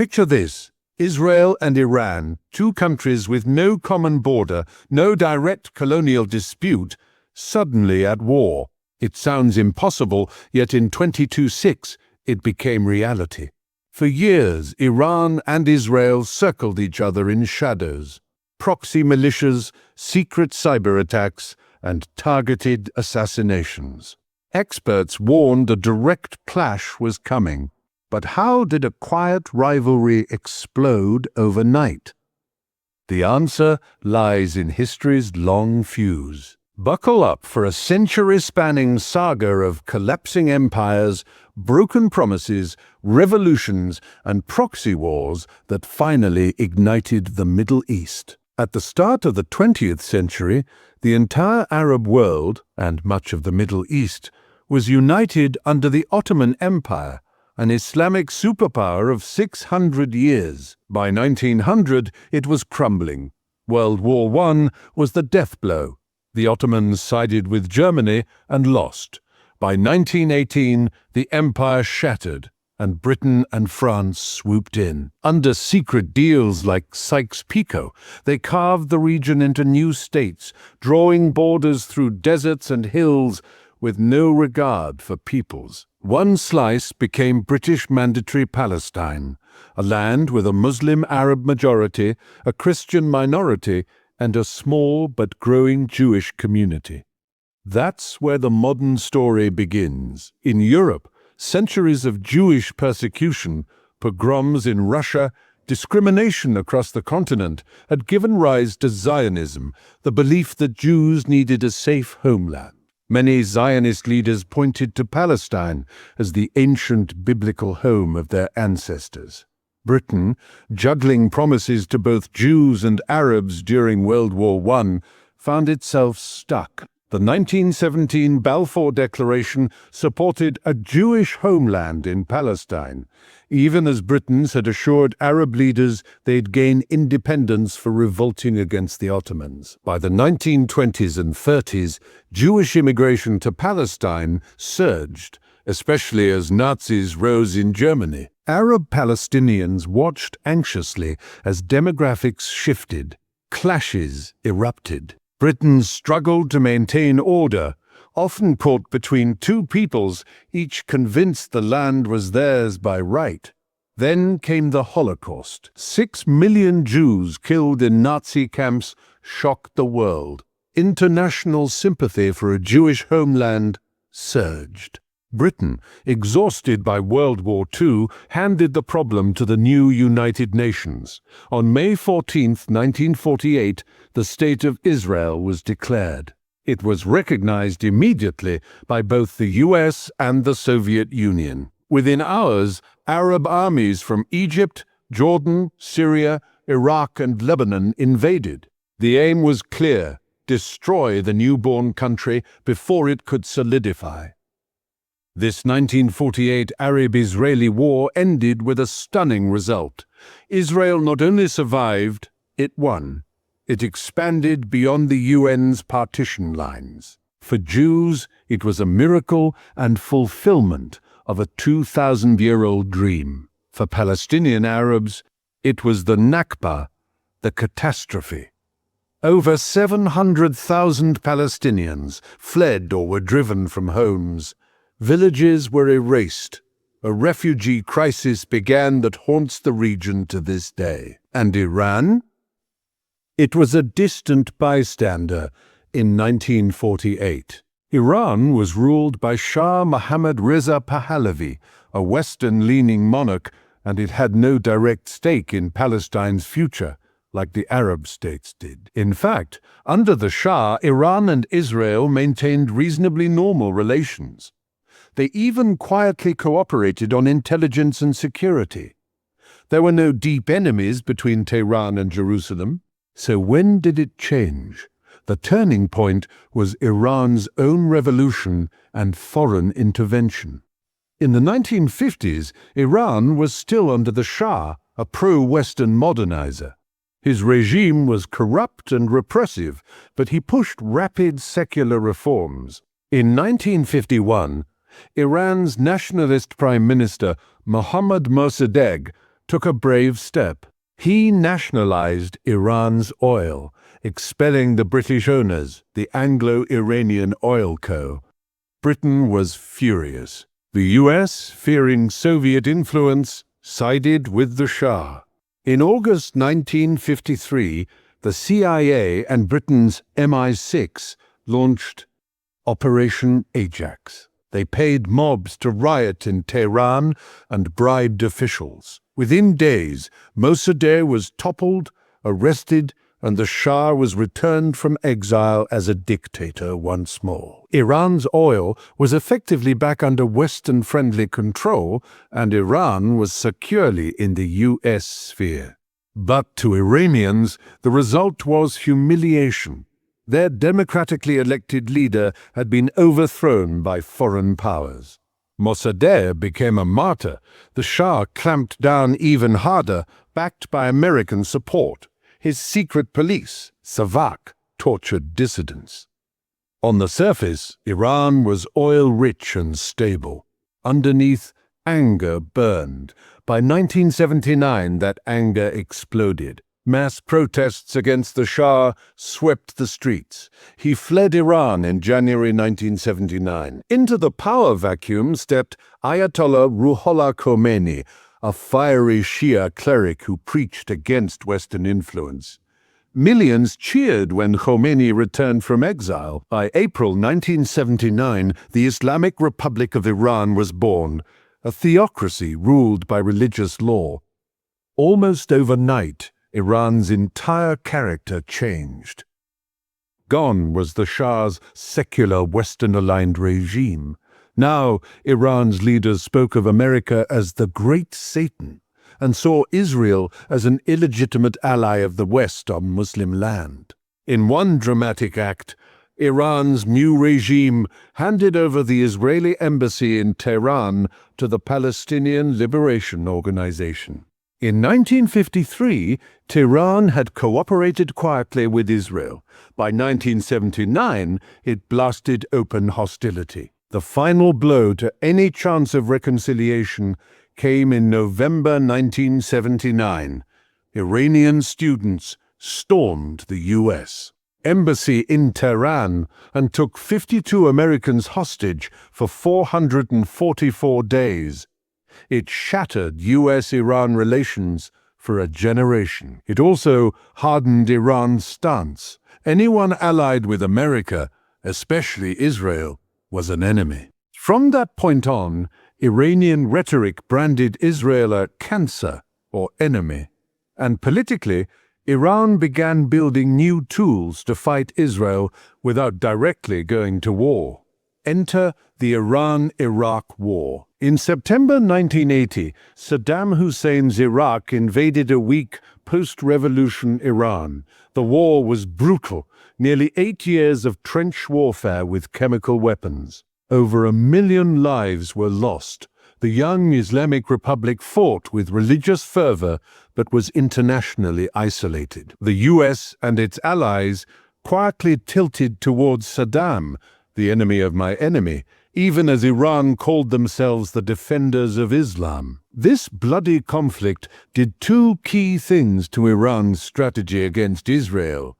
Picture this: Israel and Iran, two countries with no common border, no direct colonial dispute, suddenly at war. It sounds impossible, yet in 22/6 it became reality. For years, Iran and Israel circled each other in shadows. Proxy militias, secret cyber attacks, and targeted assassinations. Experts warned a direct clash was coming. But how did a quiet rivalry explode overnight? The answer lies in history's long fuse. Buckle up for a century-spanning saga of collapsing empires, broken promises, revolutions, and proxy wars that finally ignited the Middle East. At the start of the 20th century, the entire Arab world, and much of the Middle East, was united under the Ottoman Empire, an Islamic superpower of 600 years. By 1900, it was crumbling. World War I was the death blow. The Ottomans sided with Germany and lost. By 1918, the empire shattered, and Britain and France swooped in. Under secret deals like Sykes-Picot, they carved the region into new states, drawing borders through deserts and hills with no regard for peoples. One slice became British Mandatory Palestine, a land with a Muslim Arab majority, a Christian minority, and a small but growing Jewish community. That's where the modern story begins. In Europe, centuries of Jewish persecution, pogroms in Russia, discrimination across the continent had given rise to Zionism, the belief that Jews needed a safe homeland. Many Zionist leaders pointed to Palestine as the ancient biblical home of their ancestors. Britain, juggling promises to both Jews and Arabs during World War I, found itself stuck. The 1917 Balfour Declaration supported a Jewish homeland in Palestine, even as Britons had assured Arab leaders they'd gain independence for revolting against the Ottomans. By the 1920s and 30s, Jewish immigration to Palestine surged, especially as Nazis rose in Germany. Arab Palestinians watched anxiously as demographics shifted. Clashes erupted. Britain struggled to maintain order, often caught between two peoples, each convinced the land was theirs by right. Then came the Holocaust. 6 million Jews killed in Nazi camps shocked the world. International sympathy for a Jewish homeland surged. Britain, exhausted by World War II, handed the problem to the new United Nations. On May 14, 1948, the State of Israel was declared. It was recognized immediately by both the US and the Soviet Union. Within hours, Arab armies from Egypt, Jordan, Syria, Iraq, and Lebanon invaded. The aim was clear: destroy the newborn country before it could solidify. This 1948 Arab-Israeli war ended with a stunning result. Israel not only survived, it won. It expanded beyond the UN's partition lines. For Jews, it was a miracle and fulfillment of a 2,000-year-old dream. For Palestinian Arabs, it was the Nakba, the catastrophe. Over 700,000 Palestinians fled or were driven from homes. Villages were erased. A refugee crisis began that haunts the region to this day. And Iran? It was a distant bystander in 1948. Iran was ruled by Shah Mohammad Reza Pahlavi, a Western-leaning monarch, and it had no direct stake in Palestine's future, like the Arab states did. In fact, under the Shah, Iran and Israel maintained reasonably normal relations. They even quietly cooperated on intelligence and security. There were no deep enemies between Tehran and Jerusalem. So when did it change? The turning point was Iran's own revolution and foreign intervention. In the 1950s, Iran was still under the Shah, a pro-Western modernizer. His regime was corrupt and repressive, but he pushed rapid secular reforms. In 1951, Iran's nationalist Prime Minister Mohammad Mossadegh took a brave step. He nationalized Iran's oil, expelling the British owners, the Anglo-Iranian Oil Co. Britain was furious. The US, fearing Soviet influence, sided with the Shah. In August 1953, the CIA and Britain's MI6 launched Operation Ajax. They paid mobs to riot in Tehran and bribed officials. Within days, Mossadegh was toppled, arrested, and the Shah was returned from exile as a dictator once more. Iran's oil was effectively back under Western-friendly control, and Iran was securely in the US sphere. But to Iranians, the result was humiliation. Their democratically elected leader had been overthrown by foreign powers. Mossadegh became a martyr. The Shah clamped down even harder, backed by American support. His secret police, Savak, tortured dissidents. On the surface, Iran was oil-rich and stable. Underneath, anger burned. By 1979, that anger exploded. Mass protests against the Shah swept the streets. He fled Iran in January 1979. Into the power vacuum stepped Ayatollah Ruhollah Khomeini, a fiery Shia cleric who preached against Western influence. Millions cheered when Khomeini returned from exile. By April 1979, the Islamic Republic of Iran was born, a theocracy ruled by religious law. Almost overnight, Iran's entire character changed. Gone was the Shah's secular Western-aligned regime. Now, Iran's leaders spoke of America as the Great Satan and saw Israel as an illegitimate ally of the West on Muslim land. In one dramatic act, Iran's new regime handed over the Israeli embassy in Tehran to the Palestinian Liberation Organization. In 1953, Tehran had cooperated quietly with Israel. By 1979, it blasted open hostility. The final blow to any chance of reconciliation came in November 1979. Iranian students stormed the U.S. embassy in Tehran and took 52 Americans hostage for 444 days. It shattered U.S.-Iran relations for a generation. It also hardened Iran's stance. Anyone allied with America, especially Israel, was an enemy. From that point on, Iranian rhetoric branded Israel a cancer or enemy. And politically, Iran began building new tools to fight Israel without directly going to war. Enter the Iran-Iraq War. In September 1980, Saddam Hussein's Iraq invaded a weak post-revolution Iran. The war was brutal, nearly 8 years of trench warfare with chemical weapons. Over 1 million lives were lost. The young Islamic Republic fought with religious fervor, but was internationally isolated. The US and its allies quietly tilted towards Saddam, the enemy of my enemy, even as Iran called themselves the defenders of Islam. This bloody conflict did two key things to Iran's strategy against Israel.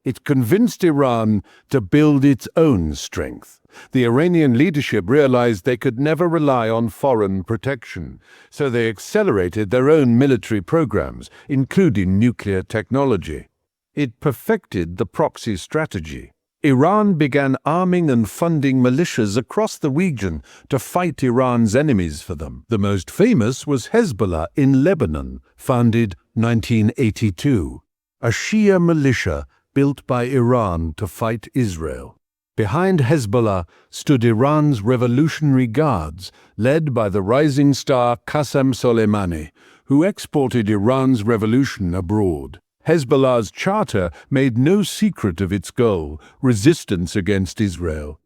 It convinced Iran to build its own strength. The Iranian leadership realized they could never rely on foreign protection, so they accelerated their own military programs, including nuclear technology. It perfected the proxy strategy. Iran began arming and funding militias across the region to fight Iran's enemies for them. The most famous was Hezbollah in Lebanon, founded 1982, a Shia militia built by Iran to fight Israel. Behind Hezbollah stood Iran's Revolutionary Guards, led by the rising star Qasem Soleimani, who exported Iran's revolution abroad. Hezbollah's charter made no secret of its goal, resistance against Israel.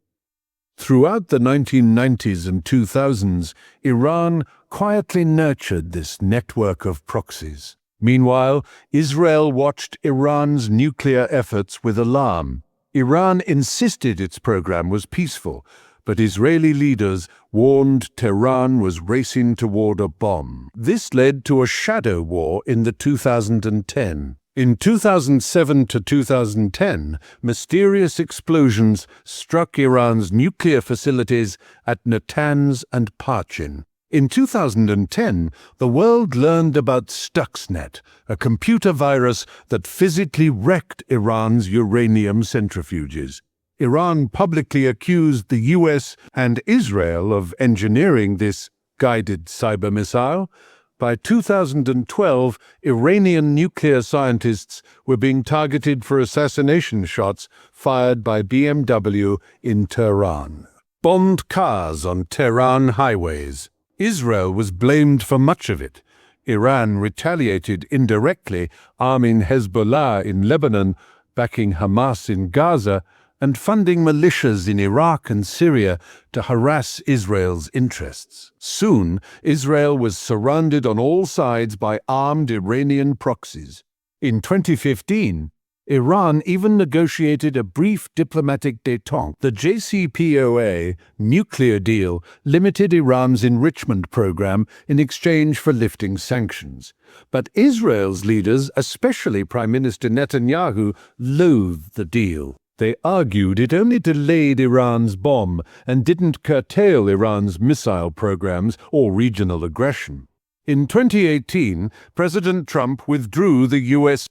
Throughout the 1990s and 2000s, Iran quietly nurtured this network of proxies. Meanwhile, Israel watched Iran's nuclear efforts with alarm. Iran insisted its program was peaceful, but Israeli leaders warned Tehran was racing toward a bomb. This led to a shadow war in the 2010. In 2007 to 2010, mysterious explosions struck Iran's nuclear facilities at Natanz and Parchin. In 2010, the world learned about Stuxnet, a computer virus that physically wrecked Iran's uranium centrifuges. Iran publicly accused the US and Israel of engineering this guided cyber missile. By 2012, Iranian nuclear scientists were being targeted for assassination shots fired by BMW in Tehran. Bombed cars on Tehran highways. Israel was blamed for much of it. Iran retaliated indirectly, arming Hezbollah in Lebanon, backing Hamas in Gaza, and funding militias in Iraq and Syria to harass Israel's interests. Soon, Israel was surrounded on all sides by armed Iranian proxies. In 2015, Iran even negotiated a brief diplomatic détente. The JCPOA nuclear deal limited Iran's enrichment program in exchange for lifting sanctions. But Israel's leaders, especially Prime Minister Netanyahu, loathed the deal. They argued it only delayed Iran's bomb and didn't curtail Iran's missile programs or regional aggression. In 2018, President Trump withdrew the U.S.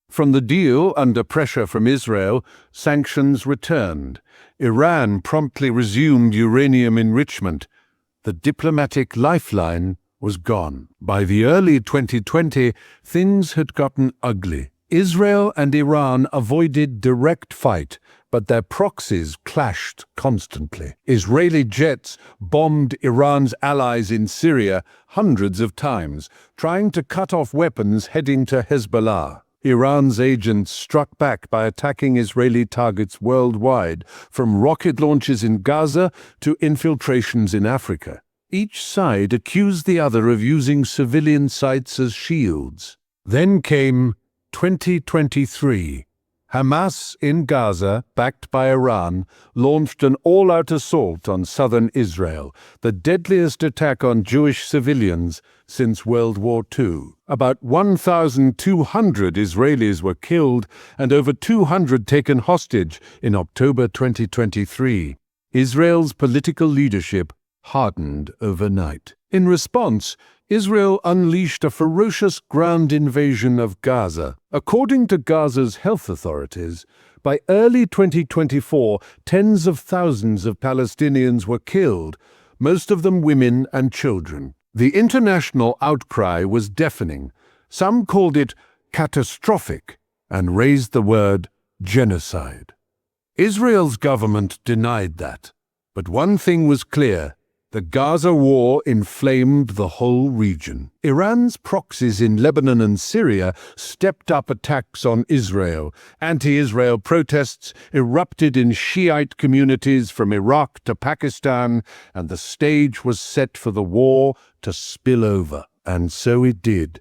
from the deal under pressure from Israel. Sanctions returned. Iran promptly resumed uranium enrichment. The diplomatic lifeline was gone. By the early 2020, things had gotten ugly. Israel and Iran avoided direct fight, but their proxies clashed constantly. Israeli jets bombed Iran's allies in Syria hundreds of times, trying to cut off weapons heading to Hezbollah. Iran's agents struck back by attacking Israeli targets worldwide, from rocket launches in Gaza to infiltrations in Africa. Each side accused the other of using civilian sites as shields. Then came 2023. Hamas in Gaza, backed by Iran, launched an all-out assault on southern Israel, the deadliest attack on Jewish civilians since World War II. About 1,200 Israelis were killed and over 200 taken hostage in October 2023. Israel's political leadership hardened overnight. In response, Israel unleashed a ferocious ground invasion of Gaza. According to Gaza's health authorities, by early 2024, tens of thousands of Palestinians were killed, most of them women and children. The international outcry was deafening. Some called it catastrophic and raised the word genocide. Israel's government denied that. But one thing was clear. The Gaza war inflamed the whole region. Iran's proxies in Lebanon and Syria stepped up attacks on Israel. Anti-Israel protests erupted in Shiite communities from Iraq to Pakistan, and the stage was set for the war to spill over. And so it did.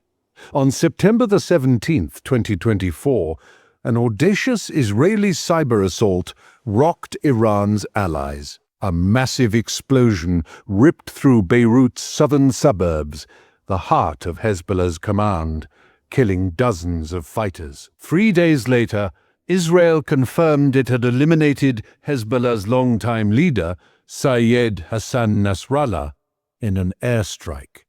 On September the 17th, 2024, an audacious Israeli cyber assault rocked Iran's allies. A massive explosion ripped through Beirut's southern suburbs, the heart of Hezbollah's command, killing dozens of fighters. 3 days later, Israel confirmed it had eliminated Hezbollah's longtime leader, Syed Hassan Nasrallah, in an airstrike.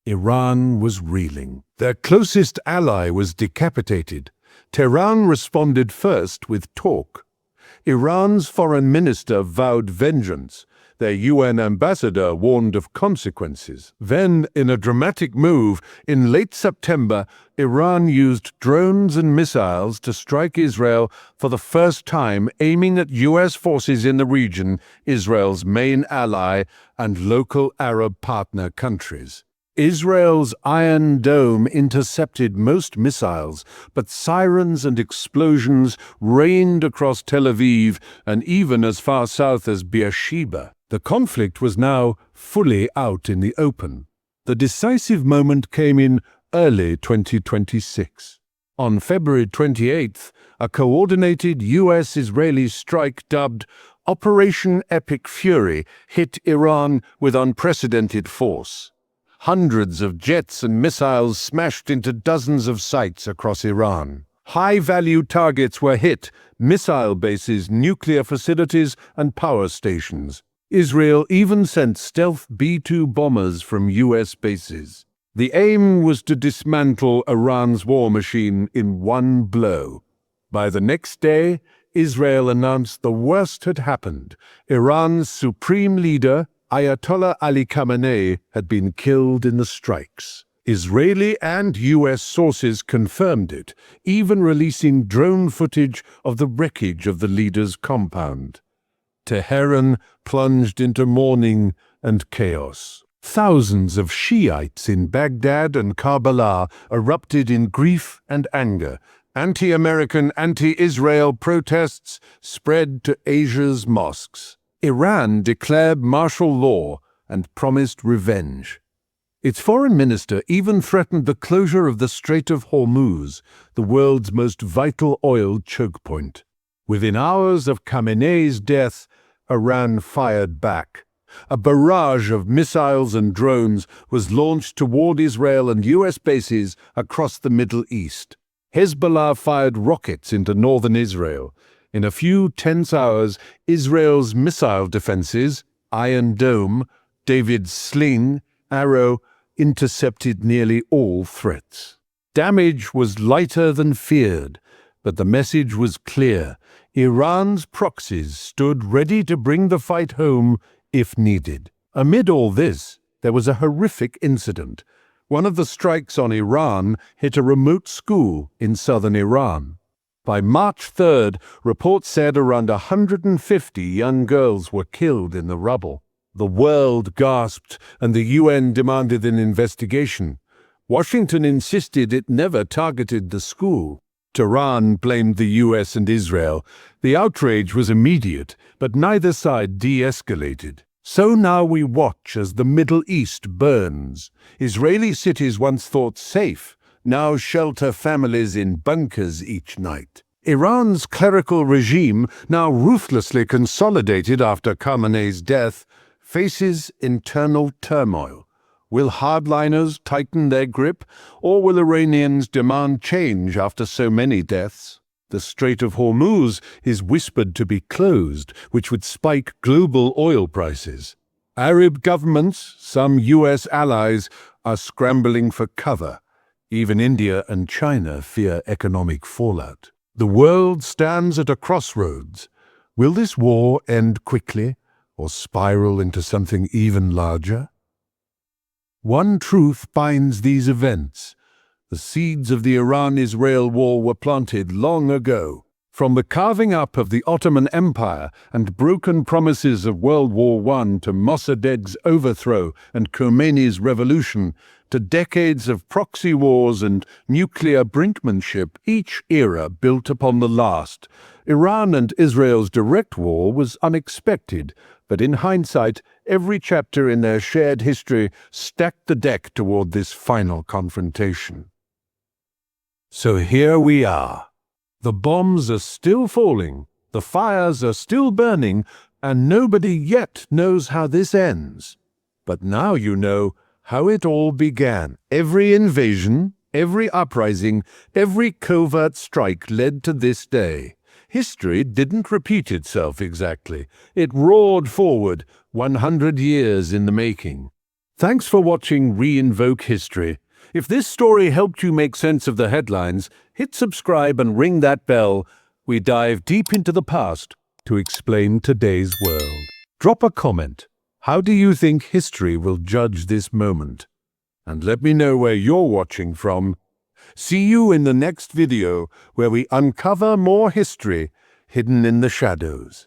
Iran was reeling. Their closest ally was decapitated. Tehran responded first with talk. Iran's foreign minister vowed vengeance. Their UN ambassador warned of consequences. Then, in a dramatic move, in late September, Iran used drones and missiles to strike Israel for the first time, aiming at US forces in the region, Israel's main ally, and local Arab partner countries. Israel's Iron Dome intercepted most missiles, but sirens and explosions rained across Tel Aviv and even as far south as Beersheba. The conflict was now fully out in the open. The decisive moment came in early 2026. On February 28th, a coordinated US-Israeli strike dubbed Operation Epic Fury hit Iran with unprecedented force. Hundreds of jets and missiles smashed into dozens of sites across Iran. High-value targets were hit: missile bases, nuclear facilities, and power stations. Israel even sent stealth B-2 bombers from U.S. bases. The aim was to dismantle Iran's war machine in one blow. By the next day, Israel announced the worst had happened. Iran's supreme leader, Ayatollah Ali Khamenei, had been killed in the strikes. Israeli and U.S. sources confirmed it, even releasing drone footage of the wreckage of the leader's compound. Tehran plunged into mourning and chaos. Thousands of Shiites in Baghdad and Karbala erupted in grief and anger. Anti-American, anti-Israel protests spread to Asia's mosques. Iran declared martial law and promised revenge. Its foreign minister even threatened the closure of the Strait of Hormuz, the world's most vital oil choke point. Within hours of Khamenei's death, Iran fired back. A barrage of missiles and drones was launched toward Israel and U.S. bases across the Middle East. Hezbollah fired rockets into northern Israel. In a few tense hours, Israel's missile defenses, Iron Dome, David's Sling, Arrow, intercepted nearly all threats. Damage was lighter than feared, but the message was clear. Iran's proxies stood ready to bring the fight home if needed. Amid all this, there was a horrific incident. One of the strikes on Iran hit a remote school in southern Iran. By March 3rd, reports said around 150 young girls were killed in the rubble. The world gasped, and the UN demanded an investigation. Washington insisted it never targeted the school. Tehran blamed the US and Israel. The outrage was immediate, but neither side de-escalated. So now we watch as the Middle East burns. Israeli cities once thought safe, now shelter families in bunkers each night. Iran's clerical regime, now ruthlessly consolidated after Khamenei's death, faces internal turmoil. Will hardliners tighten their grip, or will Iranians demand change after so many deaths? The Strait of Hormuz is whispered to be closed, which would spike global oil prices. Arab governments, some U.S. allies, are scrambling for cover. Even India and China fear economic fallout. The world stands at a crossroads. Will this war end quickly, or spiral into something even larger? One truth binds these events. The seeds of the Iran-Israel war were planted long ago. From the carving up of the Ottoman Empire and broken promises of World War I to Mossadegh's overthrow and Khomeini's revolution, to decades of proxy wars and nuclear brinkmanship, each era built upon the last. Iran and Israel's direct war was unexpected, but in hindsight, every chapter in their shared history stacked the deck toward this final confrontation. So here we are. The bombs are still falling, the fires are still burning, and nobody yet knows how this ends. But now you know how it all began. Every invasion, every uprising, every covert strike led to this day. History didn't repeat itself exactly. It roared forward, 100 years in the making. Thanks for watching Reinvoke History. If this story helped you make sense of the headlines, hit subscribe and ring that bell. We dive deep into the past to explain today's world. Drop a comment. How do you think history will judge this moment? And let me know where you're watching from. See you in the next video, where we uncover more history hidden in the shadows.